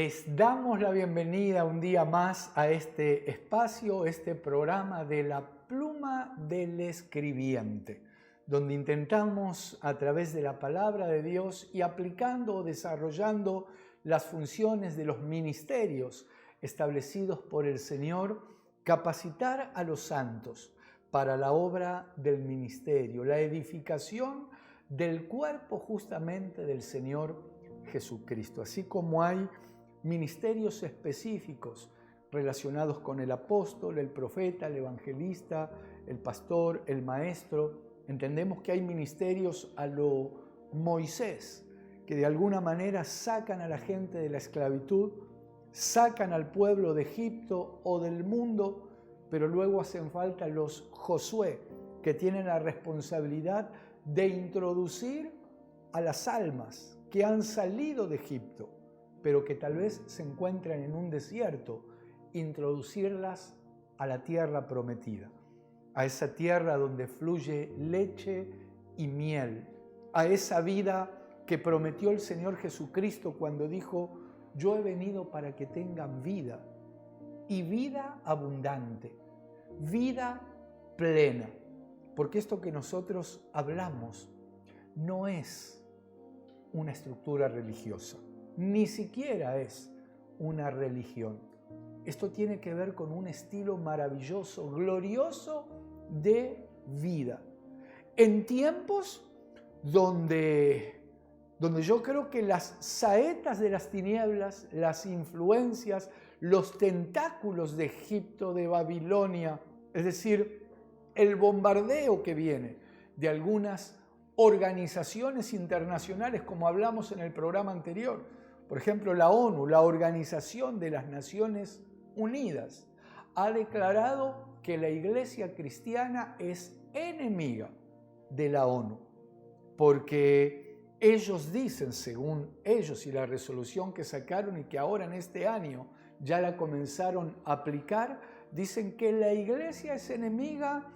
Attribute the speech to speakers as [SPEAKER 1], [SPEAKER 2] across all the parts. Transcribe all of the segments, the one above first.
[SPEAKER 1] Les damos la bienvenida un día más a este espacio, este programa de la pluma del escribiente, donde intentamos a través de la palabra de Dios y aplicando o desarrollando las funciones de los ministerios establecidos por el Señor, capacitar a los santos para la obra del ministerio, la edificación del cuerpo justamente del Señor Jesucristo. Así como hay ministerios específicos relacionados con el apóstol, el profeta, el evangelista, el pastor, el maestro, entendemos que hay ministerios a lo Moisés, que de alguna manera sacan a la gente de la esclavitud, sacan al pueblo de Egipto o del mundo, pero luego hacen falta los Josué, que tienen la responsabilidad de introducir a las almas que han salido de Egipto, pero que tal vez se encuentran en un desierto, introducirlas a la tierra prometida, a esa tierra donde fluye leche y miel, a esa vida que prometió el Señor Jesucristo cuando dijo: yo he venido para que tengan vida, y vida abundante, vida plena. Porque esto que nosotros hablamos no es una estructura religiosa, ni siquiera es una religión. Esto tiene que ver con un estilo maravilloso, glorioso de vida. En tiempos donde yo creo que las saetas de las tinieblas, las influencias, los tentáculos de Egipto, de Babilonia, es decir, el bombardeo que viene de algunas organizaciones internacionales, como hablamos en el programa anterior, por ejemplo la ONU, la Organización de las Naciones Unidas, ha declarado que la Iglesia cristiana es enemiga de la ONU, porque ellos dicen, según ellos y la resolución que sacaron y que ahora en este año ya la comenzaron a aplicar, dicen que la Iglesia es enemiga.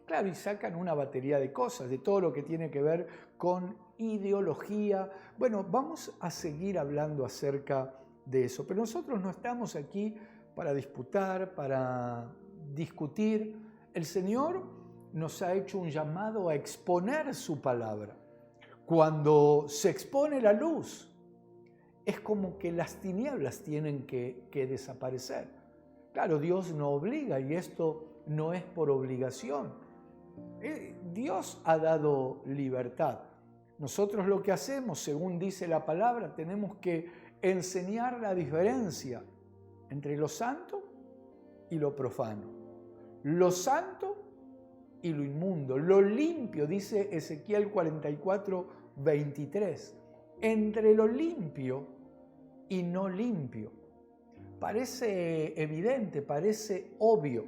[SPEAKER 1] Claro, y sacan una batería de cosas, de todo lo que tiene que ver con ideología. Bueno, vamos a seguir hablando acerca de eso, pero nosotros no estamos aquí para disputar, para discutir. El Señor nos ha hecho un llamado a exponer su palabra. Cuando se expone la luz, es como que las tinieblas tienen que desaparecer. Claro, Dios no obliga y esto no es por obligación. Dios ha dado libertad. Nosotros lo que hacemos, según dice la palabra, tenemos que enseñar la diferencia entre lo santo y lo profano, lo santo y lo inmundo, lo limpio, dice Ezequiel 44:23, entre lo limpio y no limpio. Parece evidente, parece obvio,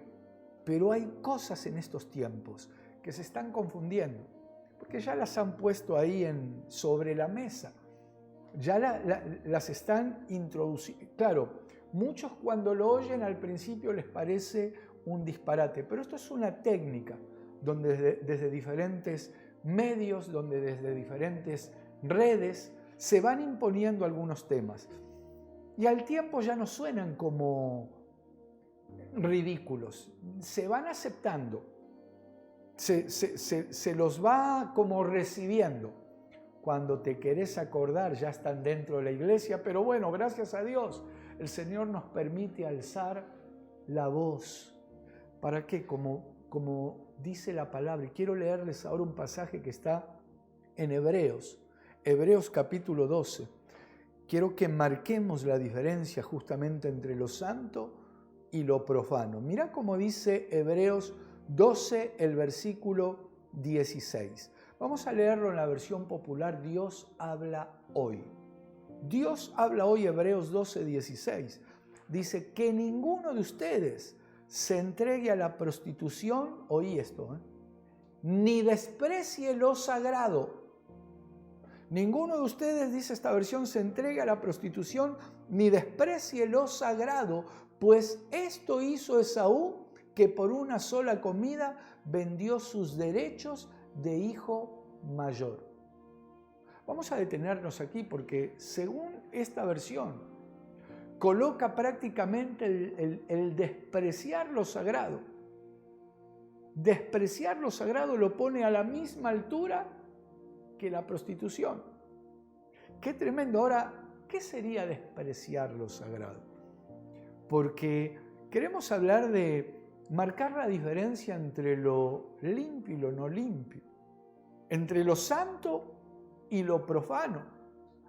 [SPEAKER 1] pero hay cosas en estos tiempos que se están confundiendo, porque ya las han puesto ahí sobre la mesa, ya las están introduciendo. Claro, muchos cuando lo oyen al principio les parece un disparate, pero esto es una técnica donde desde diferentes medios, donde desde diferentes redes se van imponiendo algunos temas y al tiempo ya no suenan como ridículos, se van aceptando, se los va como recibiendo. Cuando te querés acordar ya están dentro de la iglesia, pero bueno, gracias a Dios, el Señor nos permite alzar la voz. ¿Para qué? Como dice la palabra, y quiero leerles ahora un pasaje que está en Hebreos capítulo 12. Quiero que marquemos la diferencia justamente entre lo santo y lo profano. Mirá cómo dice Hebreos 12, el versículo 16. Vamos a leerlo en la versión popular, Dios habla hoy. Dios habla hoy, Hebreos 12, 16. Dice que ninguno de ustedes se entregue a la prostitución, oí esto, ni desprecie lo sagrado. Ninguno de ustedes, dice esta versión, se entregue a la prostitución ni desprecie lo sagrado, pues esto hizo Esaú, que por una sola comida vendió sus derechos de hijo mayor. Vamos a detenernos aquí porque según esta versión, coloca prácticamente el despreciar lo sagrado. Despreciar lo sagrado lo pone a la misma altura que la prostitución. Qué tremendo. Ahora, ¿qué sería despreciar lo sagrado? Porque queremos hablar de marcar la diferencia entre lo limpio y lo no limpio, entre lo santo y lo profano.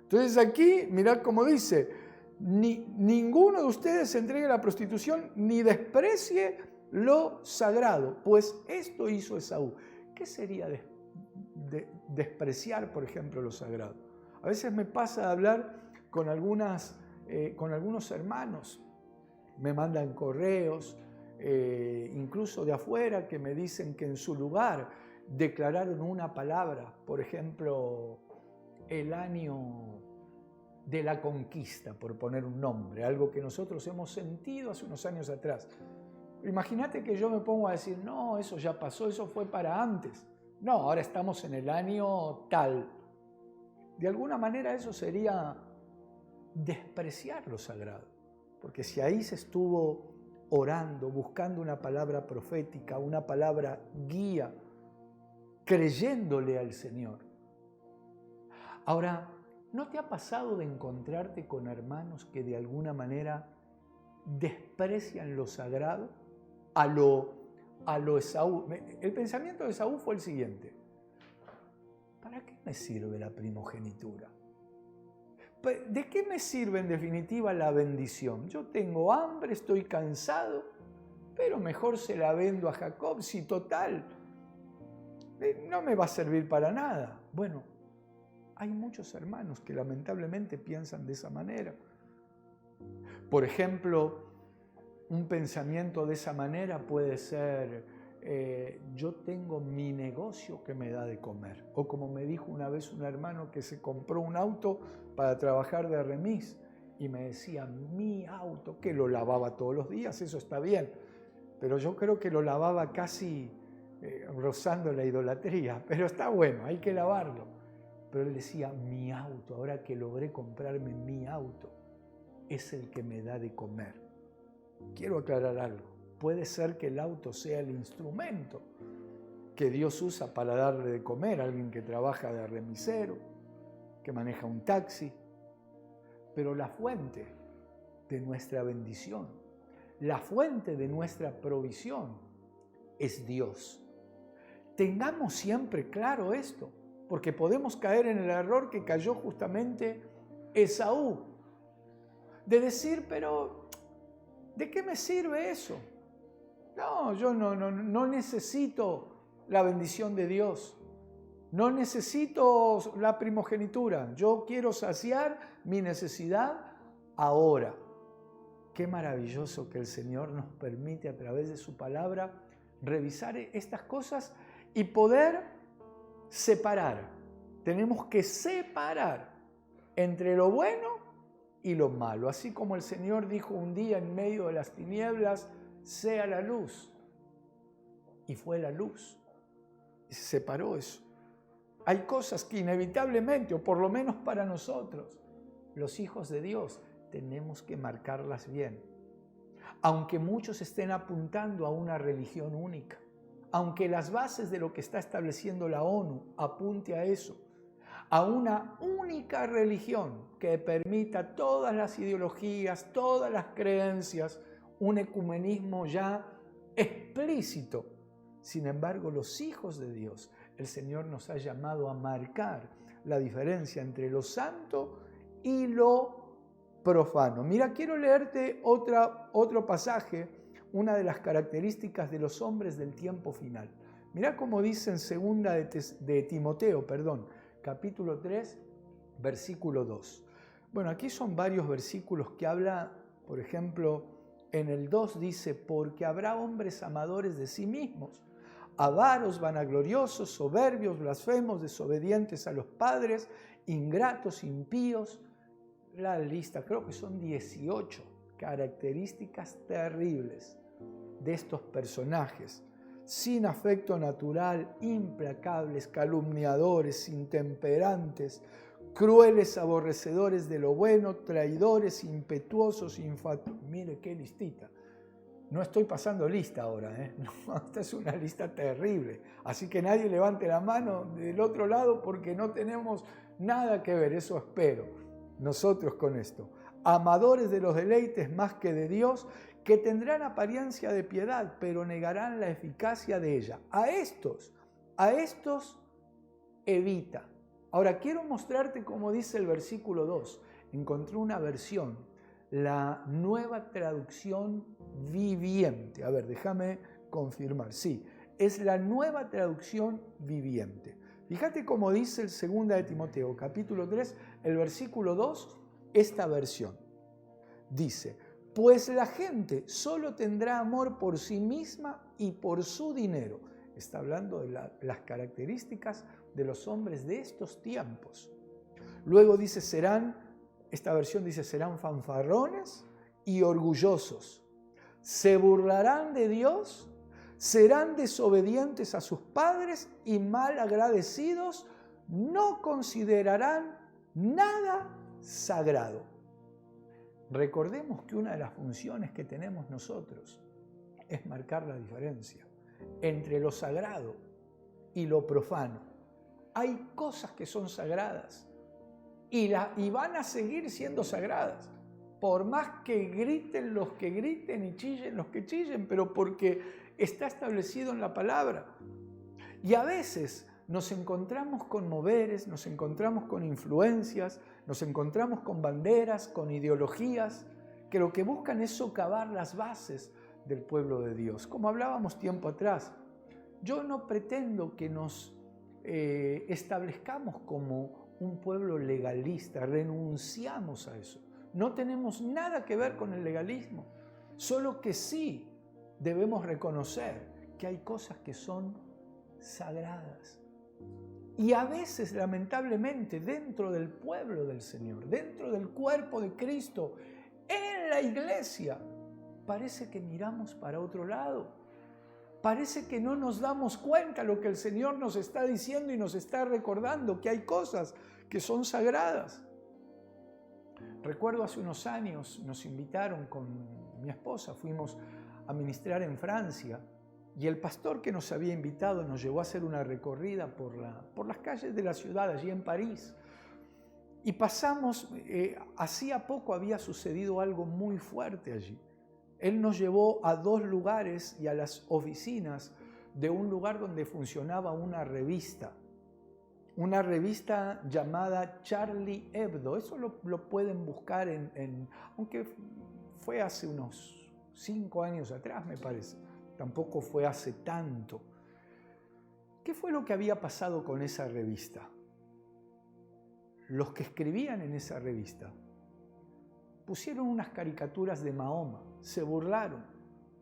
[SPEAKER 1] Entonces aquí, mirad cómo dice, ninguno de ustedes se entregue a la prostitución ni desprecie lo sagrado, pues esto hizo Esaú. ¿Qué sería despreciar, por ejemplo, lo sagrado? A veces me pasa de hablar con algunos hermanos, me mandan correos, incluso de afuera, que me dicen que en su lugar declararon una palabra, por ejemplo, el año de la conquista, por poner un nombre, algo que nosotros hemos sentido hace unos años atrás. Imagínate que yo me pongo a decir, no, eso ya pasó, eso fue para antes. No, ahora estamos en el año tal. De alguna manera eso sería despreciar lo sagrado, porque si ahí se estuvo orando, buscando una palabra profética, una palabra guía, creyéndole al Señor. Ahora, ¿no te ha pasado de encontrarte con hermanos que de alguna manera desprecian lo sagrado a lo Esaú? El pensamiento de Esaú fue el siguiente: ¿para qué me sirve la primogenitura? ¿De qué me sirve en definitiva la bendición? Yo tengo hambre, estoy cansado, pero mejor se la vendo a Jacob, si total, no me va a servir para nada. Bueno, hay muchos hermanos que lamentablemente piensan de esa manera. Por ejemplo, un pensamiento de esa manera puede ser, yo tengo mi negocio que me da de comer. O como me dijo una vez un hermano que se compró un auto para trabajar de remis y me decía, mi auto, que lo lavaba todos los días, eso está bien, pero yo creo que lo lavaba casi rozando la idolatría, pero está bueno, hay que lavarlo. Pero él decía, mi auto, ahora que logré comprarme mi auto, es el que me da de comer. Quiero aclarar algo, puede ser que el auto sea el instrumento que Dios usa para darle de comer a alguien que trabaja de remisero, que maneja un taxi, pero la fuente de nuestra bendición, la fuente de nuestra provisión es Dios. Tengamos siempre claro esto, porque podemos caer en el error que cayó justamente Esaú, de decir, pero ¿de qué me sirve eso? No, yo no necesito la bendición de Dios. No necesito la primogenitura. Yo quiero saciar mi necesidad ahora. Qué maravilloso que el Señor nos permite a través de su palabra revisar estas cosas y poder separar. Tenemos que separar entre lo bueno y lo malo. Así como el Señor dijo un día en medio de las tinieblas, sea la luz. Y fue la luz. Y se separó eso. Hay cosas que inevitablemente, o por lo menos para nosotros, los hijos de Dios, tenemos que marcarlas bien. Aunque muchos estén apuntando a una religión única, aunque las bases de lo que está estableciendo la ONU apunte a eso, a una única religión que permita todas las ideologías, todas las creencias, un ecumenismo ya explícito. Sin embargo, los hijos de Dios, el Señor nos ha llamado a marcar la diferencia entre lo santo y lo profano. Mira, quiero leerte otro pasaje, una de las características de los hombres del tiempo final. Mira cómo dice en segunda de Timoteo, capítulo 3, versículo 2. Bueno, aquí son varios versículos que habla, por ejemplo, en el 2 dice, porque habrá hombres amadores de sí mismos, avaros, vanagloriosos, soberbios, blasfemos, desobedientes a los padres, ingratos, impíos. La lista, creo que son 18 características terribles de estos personajes. Sin afecto natural, implacables, calumniadores, intemperantes, crueles, aborrecedores de lo bueno, traidores, impetuosos, infatuados. Mire qué listita. No estoy pasando lista ahora, ¿eh? No, esta es una lista terrible. Así que nadie levante la mano del otro lado porque no tenemos nada que ver, eso espero, nosotros con esto. Amadores de los deleites más que de Dios, que tendrán apariencia de piedad, pero negarán la eficacia de ella. A estos evita. Ahora quiero mostrarte cómo dice el versículo 2. Encontré una versión, la Nueva Traducción Viviente. A ver, déjame confirmar. Sí, es la Nueva Traducción Viviente. Fíjate cómo dice el 2 de Timoteo, capítulo 3, el versículo 2, esta versión. Dice, pues la gente solo tendrá amor por sí misma y por su dinero. Está hablando de las características de los hombres de estos tiempos. Luego dice, esta versión dice, serán fanfarrones y orgullosos. Se burlarán de Dios, serán desobedientes a sus padres y mal agradecidos, no considerarán nada sagrado. Recordemos que una de las funciones que tenemos nosotros es marcar la diferencia entre lo sagrado y lo profano. Hay cosas que son sagradas y van a seguir siendo sagradas, por más que griten los que griten y chillen los que chillen, pero porque está establecido en la palabra. Y a veces nos encontramos con moveres, nos encontramos con influencias, nos encontramos con banderas, con ideologías, que lo que buscan es socavar las bases del pueblo de Dios. Como hablábamos tiempo atrás, yo no pretendo que nos establezcamos como un pueblo legalista, renunciamos a eso. No tenemos nada que ver con el legalismo, solo que sí debemos reconocer que hay cosas que son sagradas. Y a veces, lamentablemente, dentro del pueblo del Señor, dentro del cuerpo de Cristo, en la iglesia, parece que miramos para otro lado. Parece que no nos damos cuenta lo que el Señor nos está diciendo y nos está recordando, que hay cosas que son sagradas. Recuerdo hace unos años nos invitaron con mi esposa, fuimos a ministrar en Francia y el pastor que nos había invitado nos llevó a hacer una recorrida por las calles de la ciudad, allí en París. Y pasamos, hacía poco había sucedido algo muy fuerte allí. Él nos llevó a 2 lugares y a las oficinas de un lugar donde funcionaba una revista llamada Charlie Hebdo. Eso lo pueden buscar aunque fue hace unos 5 años atrás, me parece. Tampoco fue hace tanto. ¿Qué fue lo que había pasado con esa revista? Los que escribían en esa revista pusieron unas caricaturas de Mahoma, se burlaron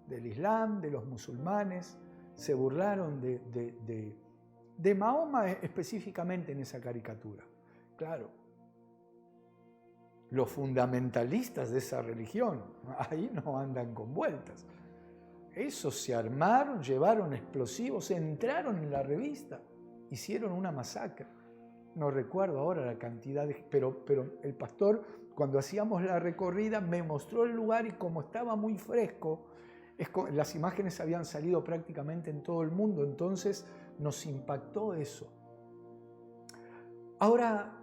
[SPEAKER 1] del Islam, de los musulmanes, se burlaron de Mahoma específicamente en esa caricatura. Claro, los fundamentalistas de esa religión, ahí no andan con vueltas. Esos se armaron, llevaron explosivos, entraron en la revista, hicieron una masacre. No recuerdo ahora la cantidad pero el pastor, cuando hacíamos la recorrida, me mostró el lugar y como estaba muy fresco, las imágenes habían salido prácticamente en todo el mundo, entonces nos impactó eso. Ahora,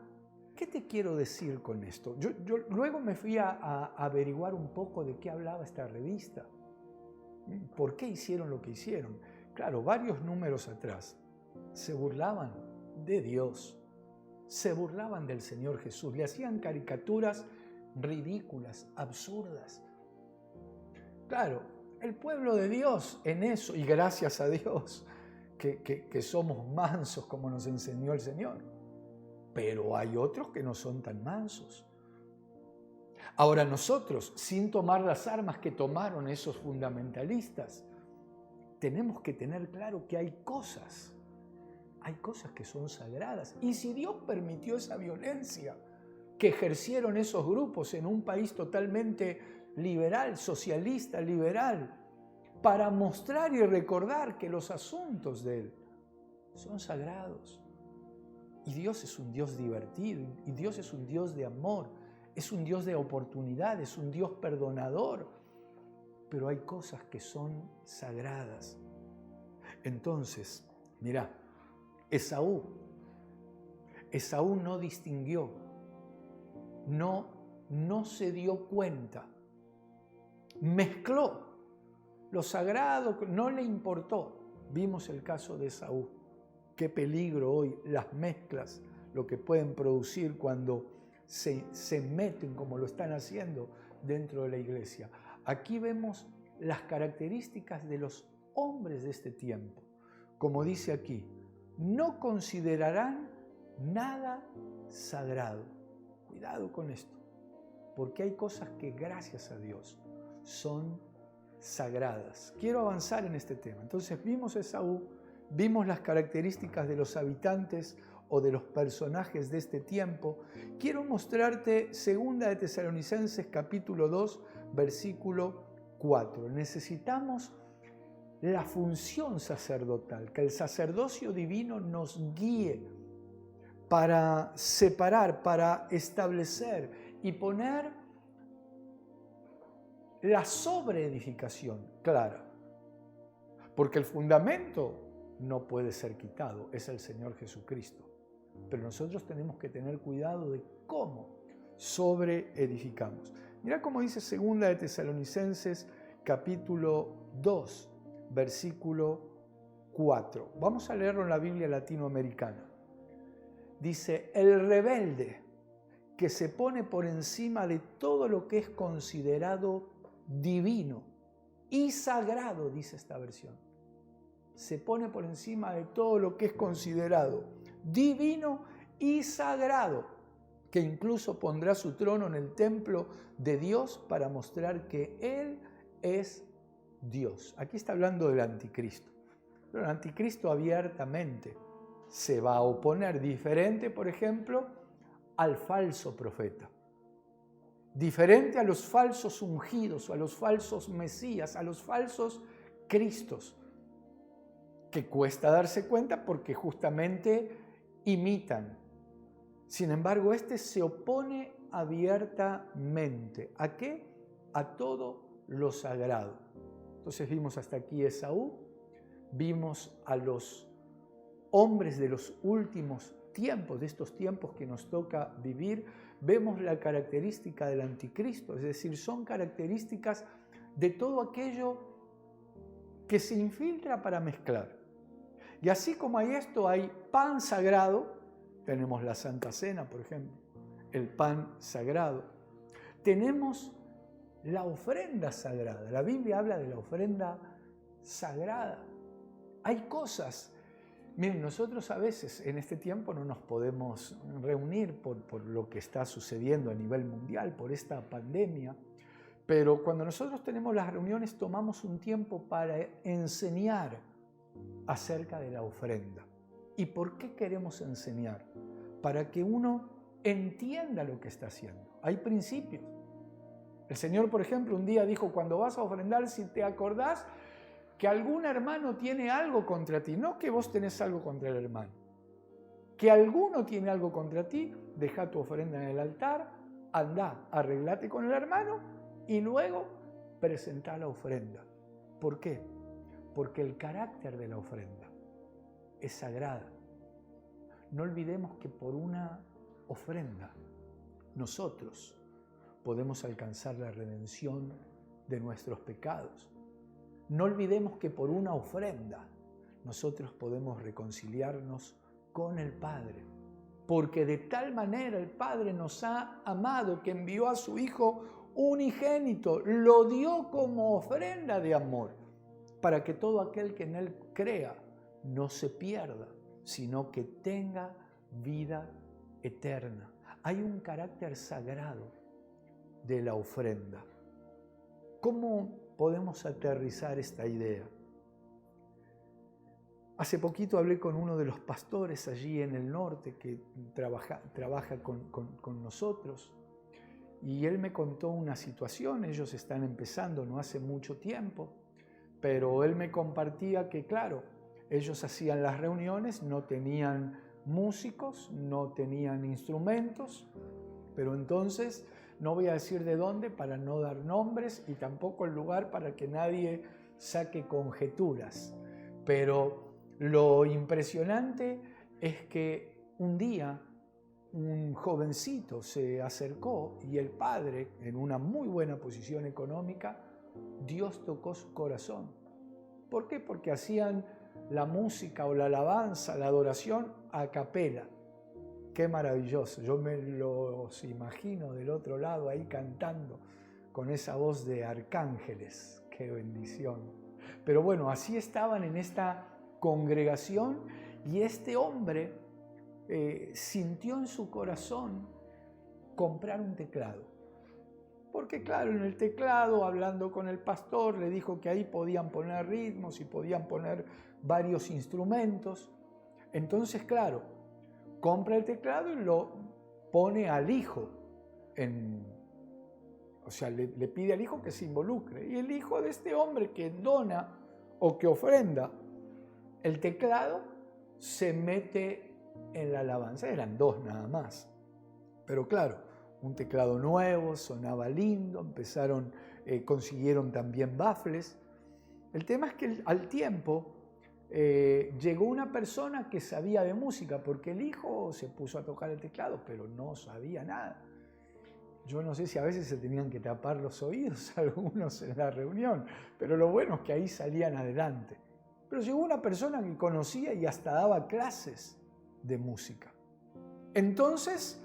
[SPEAKER 1] ¿qué te quiero decir con esto? Yo luego me fui a averiguar un poco de qué hablaba esta revista. ¿Por qué hicieron lo que hicieron? Claro, varios números atrás se burlaban de Dios, se burlaban del Señor Jesús, le hacían caricaturas ridículas, absurdas. Claro, el pueblo de Dios en eso, y gracias a Dios que somos mansos como nos enseñó el Señor, pero hay otros que no son tan mansos. Ahora nosotros, sin tomar las armas que tomaron esos fundamentalistas, tenemos que tener claro que hay cosas que son sagradas. Y si Dios permitió esa violencia que ejercieron esos grupos en un país totalmente liberal, socialista, liberal, para mostrar y recordar que los asuntos de Él son sagrados. Y Dios es un Dios divertido, y Dios es un Dios de amor, es un Dios de oportunidades, es un Dios perdonador. Pero hay cosas que son sagradas. Entonces, mirá, Esaú no distinguió, no se dio cuenta, mezcló lo sagrado, no le importó. Vimos el caso de Esaú. Qué peligro hoy las mezclas, lo que pueden producir cuando se meten como lo están haciendo dentro de la iglesia. Aquí vemos las características de los hombres de este tiempo. Como dice aquí, no considerarán nada sagrado. Cuidado con esto, porque hay cosas que gracias a Dios son sagradas. Quiero avanzar en este tema. Entonces vimos a Esaú, vimos las características de los habitantes o de los personajes de este tiempo. Quiero mostrarte 2 de Tesalonicenses capítulo 2, versículo 4. Necesitamos la función sacerdotal, que el sacerdocio divino nos guíe para separar, para establecer y poner la sobreedificación clara. Porque el fundamento no puede ser quitado, es el Señor Jesucristo. Pero nosotros tenemos que tener cuidado de cómo sobreedificamos. Mira cómo dice 2 de Tesalonicenses capítulo 2, versículo 4. Vamos a leerlo en la Biblia latinoamericana. Dice, el rebelde que se pone por encima de todo lo que es considerado divino y sagrado, dice esta versión. Se pone por encima de todo lo que es considerado divino y sagrado, que incluso pondrá su trono en el templo de Dios para mostrar que Él es Dios. Aquí está hablando del anticristo. Pero el anticristo abiertamente se va a oponer, diferente, por ejemplo, al falso profeta. Diferente a los falsos ungidos, o a los falsos mesías, a los falsos cristos, que cuesta darse cuenta porque justamente imitan. Sin embargo, este se opone abiertamente. ¿A qué? A todo lo sagrado. Entonces vimos hasta aquí a Esaú, vimos a los hombres de los últimos tiempos, de estos tiempos que nos toca vivir, vemos la característica del anticristo, es decir, son características de todo aquello que se infiltra para mezclar. Y así como hay esto, hay pan sagrado, tenemos la Santa Cena, por ejemplo, el pan sagrado. Tenemos la ofrenda sagrada, la Biblia habla de la ofrenda sagrada. Hay cosas. Miren, nosotros a veces en este tiempo no nos podemos reunir por lo que está sucediendo a nivel mundial, por esta pandemia, pero cuando nosotros tenemos las reuniones tomamos un tiempo para enseñar acerca de la ofrenda. ¿Y por qué queremos enseñar? Para que uno entienda lo que está haciendo. Hay principios. El Señor, por ejemplo, un día dijo, cuando vas a ofrendar, si te acordás que algún hermano tiene algo contra ti, no que vos tenés algo contra el hermano, que alguno tiene algo contra ti, deja tu ofrenda en el altar, andá, arreglate con el hermano y luego presentá la ofrenda. ¿Por qué? Porque el carácter de la ofrenda es sagrada. No olvidemos que por una ofrenda nosotros podemos alcanzar la redención de nuestros pecados. No olvidemos que por una ofrenda nosotros podemos reconciliarnos con el Padre, porque de tal manera el Padre nos ha amado que envió a su Hijo unigénito, lo dio como ofrenda de amor, para que todo aquel que en Él crea no se pierda, sino que tenga vida eterna. Hay un carácter sagrado de la ofrenda. ¿Cómo podemos aterrizar esta idea? Hace poquito hablé con uno de los pastores allí en el norte que trabaja con nosotros y él me contó una situación. Ellos están empezando no hace mucho tiempo, pero él me compartía que, claro, ellos hacían las reuniones, no tenían músicos, no tenían instrumentos, pero entonces no voy a decir de dónde para no dar nombres y tampoco el lugar para que nadie saque conjeturas. Pero lo impresionante es que un día un jovencito se acercó y el padre, en una muy buena posición económica, Dios tocó su corazón. ¿Por qué? Porque hacían la música o la alabanza, la adoración a capela. Qué maravilloso. Yo me los imagino del otro lado ahí cantando con esa voz de arcángeles. Qué bendición. Pero bueno, así estaban en esta congregación y este hombre sintió en su corazón comprar un teclado. Porque claro, en el teclado, hablando con el pastor, le dijo que ahí podían poner ritmos y podían poner varios instrumentos. Entonces, claro, compra el teclado y lo pone al hijo. O sea, le pide al hijo que se involucre. Y el hijo de este hombre que dona o que ofrenda el teclado se mete en la alabanza. Eran dos nada más. Pero claro, un teclado nuevo, sonaba lindo, consiguieron también baffles. El tema es que al tiempo llegó una persona que sabía de música, porque el hijo se puso a tocar el teclado, pero no sabía nada. Yo no sé si a veces se tenían que tapar los oídos algunos en la reunión, pero lo bueno es que ahí salían adelante. Pero llegó una persona que conocía y hasta daba clases de música. Entonces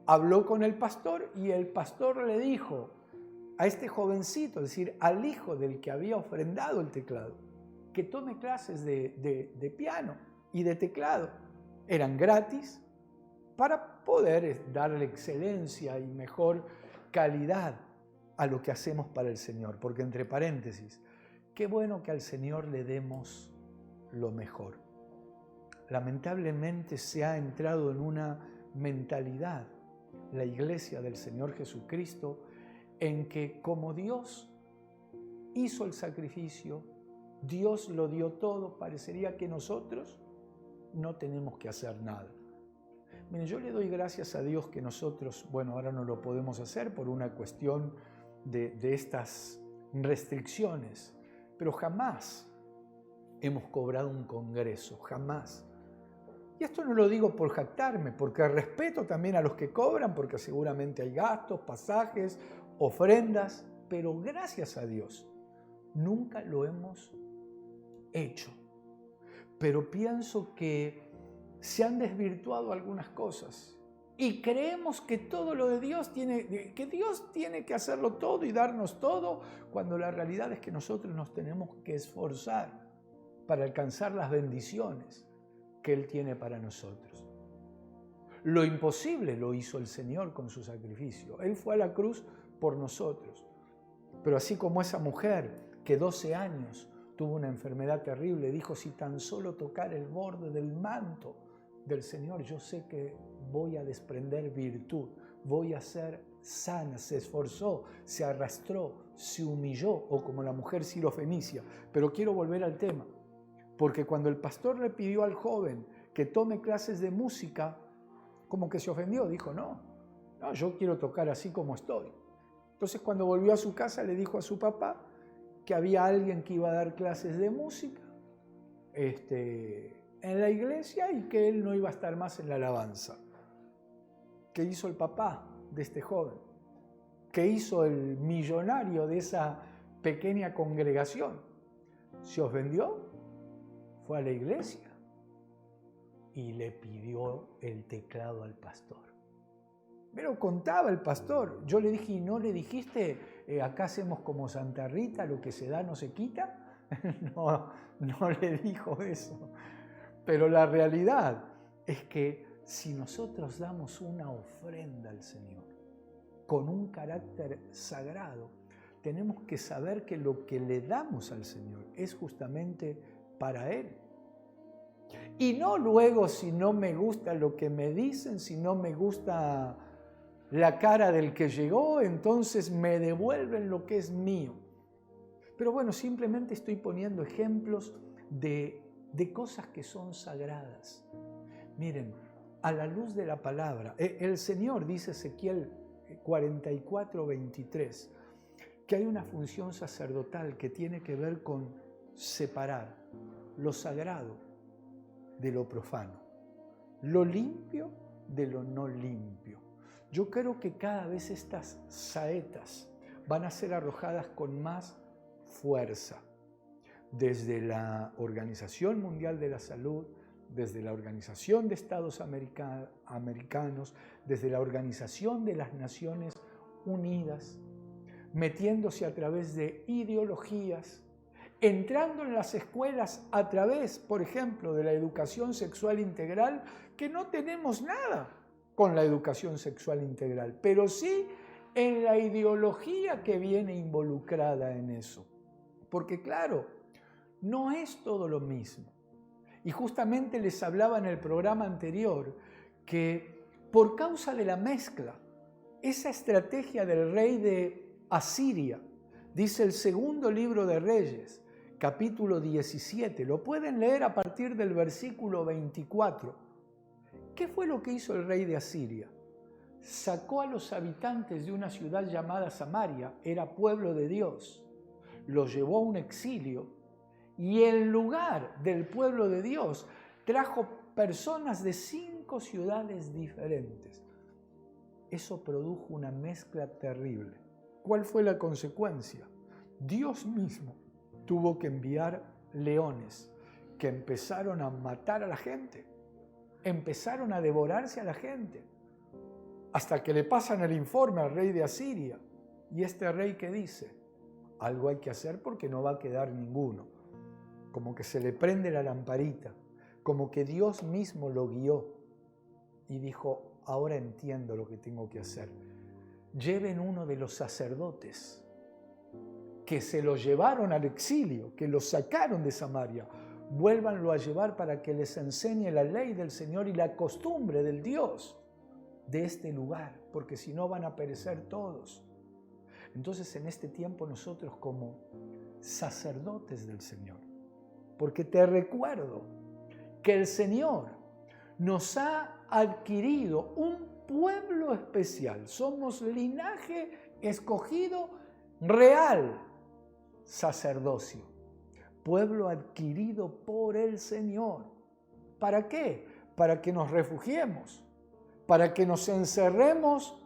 [SPEAKER 1] habló con el pastor y el pastor le dijo a este jovencito, es decir, al hijo del que había ofrendado el teclado, que tome clases de piano y de teclado. Eran gratis para poder darle excelencia y mejor calidad a lo que hacemos para el Señor. Porque entre paréntesis, qué bueno que al Señor le demos lo mejor. Lamentablemente se ha entrado en una mentalidad, la iglesia del Señor Jesucristo, en que como Dios hizo el sacrificio, Dios lo dio todo, parecería que nosotros no tenemos que hacer nada. Miren, yo le doy gracias a Dios que nosotros, bueno, ahora no lo podemos hacer por una cuestión de estas restricciones, pero jamás hemos cobrado un congreso, jamás. Y esto no lo digo por jactarme, porque respeto también a los que cobran, porque seguramente hay gastos, pasajes, ofrendas, pero gracias a Dios, nunca lo hemos hecho. Pero pienso que se han desvirtuado algunas cosas y creemos que todo lo de Dios que Dios tiene que hacerlo todo y darnos todo, cuando la realidad es que nosotros nos tenemos que esforzar para alcanzar las bendiciones que Él tiene para nosotros. Lo imposible lo hizo el Señor con su sacrificio. Él fue a la cruz por nosotros. Pero así como esa mujer que 12 años tuvo una enfermedad terrible, dijo, si tan solo tocar el borde del manto del Señor, yo sé que voy a desprender virtud, voy a ser sana. Se esforzó, se arrastró, se humilló, o como la mujer sirofenicia. Pero quiero volver al tema, porque cuando el pastor le pidió al joven que tome clases de música, como que se ofendió, dijo, no, yo quiero tocar así como estoy. Entonces cuando volvió a su casa le dijo a su papá que había alguien que iba a dar clases de música en la iglesia y que él no iba a estar más en la alabanza. ¿Qué hizo el papá de este joven? ¿Qué hizo el millonario de esa pequeña congregación? ¿Se ofendió? Fue a la iglesia y le pidió el teclado al pastor. Me lo contaba el pastor. Yo le dije, ¿y no le dijiste, acá hacemos como Santa Rita, lo que se da no se quita? No le dijo eso. Pero la realidad es que si nosotros damos una ofrenda al Señor con un carácter sagrado, tenemos que saber que lo que le damos al Señor es justamente para Él. Y no luego si no me gusta lo que me dicen, si no me gusta la cara del que llegó, entonces me devuelven lo que es mío. Pero bueno, simplemente estoy poniendo ejemplos de cosas que son sagradas. Miren, a la luz de la palabra, el Señor, dice Ezequiel 44:23, que hay una función sacerdotal que tiene que ver con separar lo sagrado de lo profano, lo limpio de lo no limpio. Yo creo que cada vez estas saetas van a ser arrojadas con más fuerza desde la Organización Mundial de la Salud, desde la Organización de Estados Americanos, desde la Organización de las Naciones Unidas, metiéndose a través de ideologías, entrando en las escuelas a través, por ejemplo, de la educación sexual integral, que no tenemos nada con la educación sexual integral, pero sí en la ideología que viene involucrada en eso. Porque claro, no es todo lo mismo. Y justamente les hablaba en el programa anterior que por causa de la mezcla, esa estrategia del rey de Asiria, dice el segundo libro de Reyes, capítulo 17, lo pueden leer a partir del versículo 24. ¿Qué fue lo que hizo el rey de Asiria? Sacó a los habitantes de una ciudad llamada Samaria, era pueblo de Dios, los llevó a un exilio y en lugar del pueblo de Dios trajo personas de 5 ciudades diferentes. Eso produjo una mezcla terrible. ¿Cuál fue la consecuencia? Dios mismo tuvo que enviar leones que empezaron a matar a la gente, empezaron a devorarse a la gente, hasta que le pasan el informe al rey de Asiria. Y este rey, ¿qué dice? Algo hay que hacer porque no va a quedar ninguno. Como que se le prende la lamparita, como que Dios mismo lo guió y dijo, ahora entiendo lo que tengo que hacer. Lleven uno de los sacerdotes que se lo llevaron al exilio, que lo sacaron de Samaria, vuélvanlo a llevar para que les enseñe la ley del Señor y la costumbre del Dios de este lugar, porque si no van a perecer todos. Entonces en este tiempo nosotros como sacerdotes del Señor, porque te recuerdo que el Señor nos ha adquirido un pueblo especial. Somos linaje escogido real, sacerdocio, pueblo adquirido por el Señor. ¿Para qué? Para que nos refugiemos, para que nos encerremos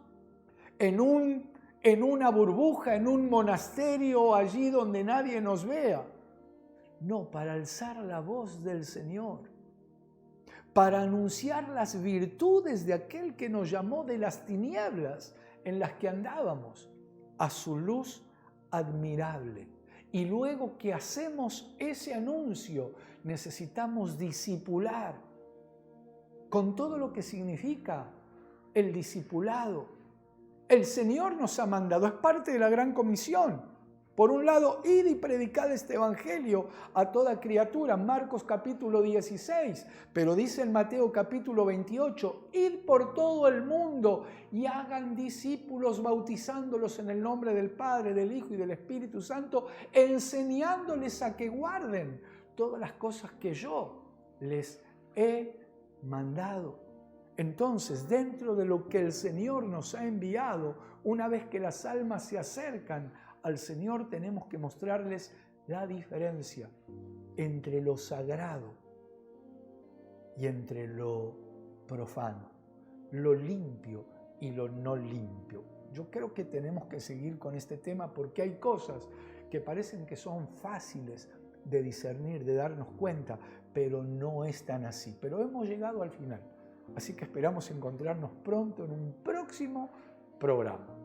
[SPEAKER 1] en una burbuja, en un monasterio allí donde nadie nos vea. No, para alzar la voz del Señor, para anunciar las virtudes de aquel que nos llamó de las tinieblas en las que andábamos a su luz admirable. Y luego que hacemos ese anuncio, necesitamos discipular, con todo lo que significa el discipulado. El Señor nos ha mandado, es parte de la gran comisión. Por un lado, id y predicad este evangelio a toda criatura, Marcos capítulo 16, pero dice en Mateo capítulo 28, id por todo el mundo y hagan discípulos bautizándolos en el nombre del Padre, del Hijo y del Espíritu Santo, enseñándoles a que guarden todas las cosas que yo les he mandado. Entonces, dentro de lo que el Señor nos ha enviado, una vez que las almas se acercan al Señor, tenemos que mostrarles la diferencia entre lo sagrado y entre lo profano, lo limpio y lo no limpio. Yo creo que tenemos que seguir con este tema porque hay cosas que parecen que son fáciles de discernir, de darnos cuenta, pero no es tan así. Pero hemos llegado al final, así que esperamos encontrarnos pronto en un próximo programa.